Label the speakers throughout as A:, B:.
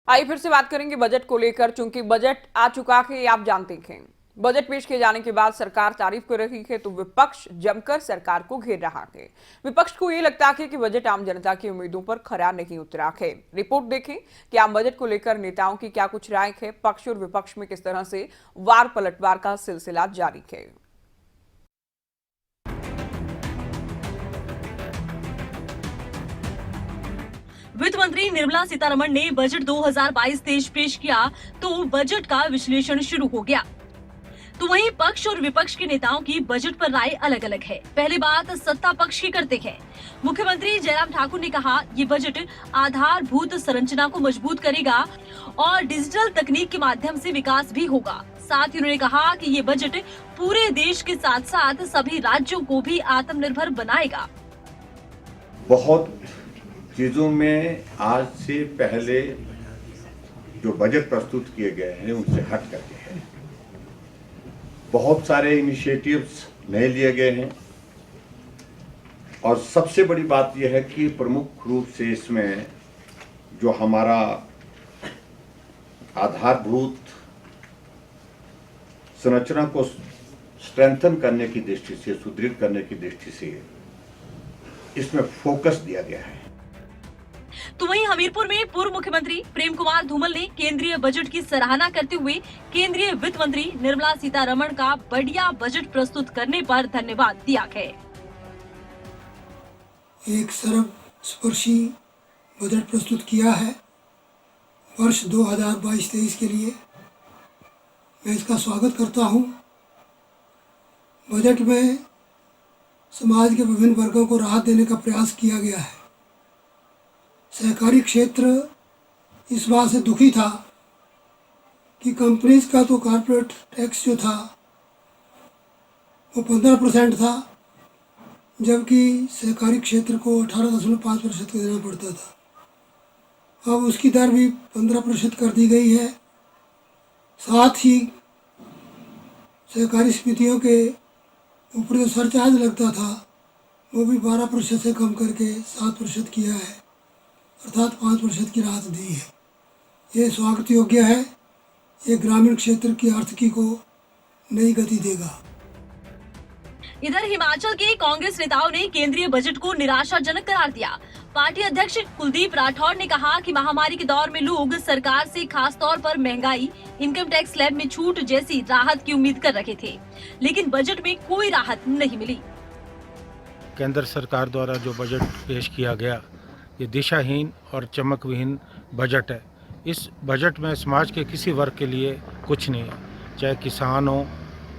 A: आइए फिर से बात करेंगे बजट को लेकर, चूंकि बजट आ चुका है, आप जानते हैं। बजट पेश किए जाने के बाद सरकार तारीफ कर रही है तो विपक्ष जमकर सरकार को घेर रहा है। विपक्ष को ये लगता है कि बजट आम जनता की उम्मीदों पर खरा नहीं उतरा है। रिपोर्ट देखें कि आम बजट को लेकर नेताओं की क्या कुछ राय है, पक्ष और विपक्ष में किस तरह से वार पलटवार का सिलसिला जारी है।
B: वित्त मंत्री निर्मला सीतारमण ने बजट 2022-23 पेश किया तो बजट का विश्लेषण शुरू हो गया। तो वहीं पक्ष और विपक्ष के नेताओं की बजट पर राय अलग अलग है। पहली बात सत्ता पक्ष की करते हैं। मुख्यमंत्री जयराम ठाकुर ने कहा, ये बजट आधारभूत संरचना को मजबूत करेगा और डिजिटल तकनीक के माध्यम से विकास भी होगा। साथ ही उन्होंने कहा कि ये बजट पूरे देश के साथ साथ सभी राज्यों को भी आत्मनिर्भर बनाएगा।
C: बहुत चीज़ों में आज से पहले जो बजट प्रस्तुत किए गए हैं उनसे हट करके है। बहुत सारे इनिशिएटिव्स नए लिए गए हैं और सबसे बड़ी बात यह है कि प्रमुख रूप से इसमें जो हमारा आधारभूत संरचना को स्ट्रेंथन करने की दृष्टि से, सुदृढ़ करने की दृष्टि से इसमें फोकस दिया गया है।
B: तो वहीं हमीरपुर में पूर्व मुख्यमंत्री प्रेम कुमार धूमल ने केंद्रीय बजट की सराहना करते हुए केंद्रीय वित्त मंत्री निर्मला सीतारमण का बढ़िया बजट प्रस्तुत करने पर धन्यवाद दिया है।
D: एक सर्वस्पर्शी बजट प्रस्तुत किया है वर्ष 2022-23 के लिए। मैं इसका स्वागत करता हूं। बजट में समाज के विभिन्न वर्गों को राहत देने का प्रयास किया गया है। सहकारी क्षेत्र इस बात से दुखी था कि कंपनीज का तो कॉर्पोरेट टैक्स जो था वो 15% था, जबकि सहकारी क्षेत्र को 18.5% का देना पड़ता था। अब उसकी दर भी 15% कर दी गई है। साथ ही सहकारी समितियों के ऊपर जो सरचार्ज लगता था वो भी 12% से कम करके 7% किया है, अर्थात 5% की राहत दी है। ये स्वागत योग्य है। ये ग्रामीण क्षेत्र की आर्थिकी को नई गति देगा।
B: इधर हिमाचल के कांग्रेस नेताओं ने केंद्रीय बजट को निराशाजनक करार दिया। पार्टी अध्यक्ष कुलदीप राठौर ने कहा कि महामारी के दौर में लोग सरकार से खास तौर पर महंगाई, इनकम टैक्स स्लैब में छूट जैसी राहत की उम्मीद कर रहे थे, लेकिन बजट में कोई राहत नहीं मिली।
E: केंद्र सरकार द्वारा जो बजट पेश किया गया, ये दिशाहीन और चमकविहीन बजट है। इस बजट में समाज के किसी वर्ग के लिए कुछ नहीं है, चाहे किसान हो,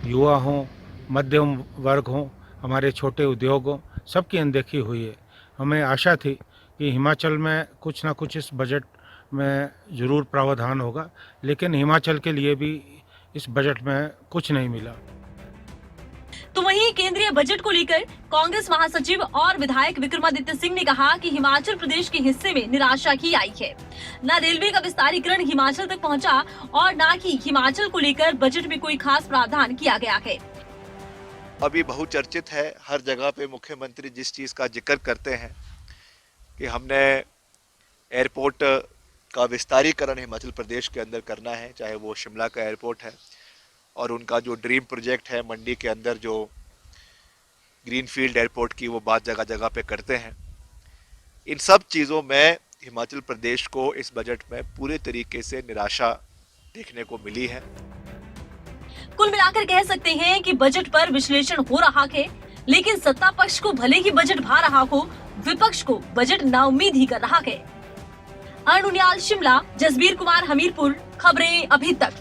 E: युवा हो, मध्यम वर्ग हो, हमारे छोटे उद्योग हो, सबकी अनदेखी हुई है। हमें आशा थी कि हिमाचल में कुछ ना कुछ इस बजट में ज़रूर प्रावधान होगा, लेकिन हिमाचल के लिए भी इस बजट में कुछ नहीं मिला।
B: तो वहीं केंद्रीय बजट को लेकर कांग्रेस महासचिव और विधायक विक्रमादित्य सिंह ने कहा कि हिमाचल प्रदेश के हिस्से में निराशा ही आई है। न रेलवे का विस्तारीकरण हिमाचल तक पहुंचा और न ही हिमाचल को लेकर बजट में कोई खास प्रावधान किया गया है।
F: अभी बहुचर्चित है, हर जगह पे मुख्यमंत्री जिस चीज़ का जिक्र करते हैं कि हमने एयरपोर्ट का विस्तारीकरण हिमाचल प्रदेश के अंदर करना है, चाहे वो शिमला का एयरपोर्ट है और उनका जो ड्रीम प्रोजेक्ट है मंडी के अंदर जो ग्रीनफील्ड एयरपोर्ट की, वो बात जगह जगह पे करते हैं। इन सब चीज़ों में हिमाचल प्रदेश को इस बजट में पूरे तरीके से निराशा देखने को मिली है।
B: कुल मिलाकर कह सकते हैं कि बजट पर विश्लेषण हो रहा है, लेकिन सत्ता पक्ष को भले ही बजट भा रहा हो, विपक्ष को बजट नाउम्मीद ही कर रहा है। अरुण उनियाल शिमला, जसबीर कुमार हमीरपुर, खबरें अभी तक।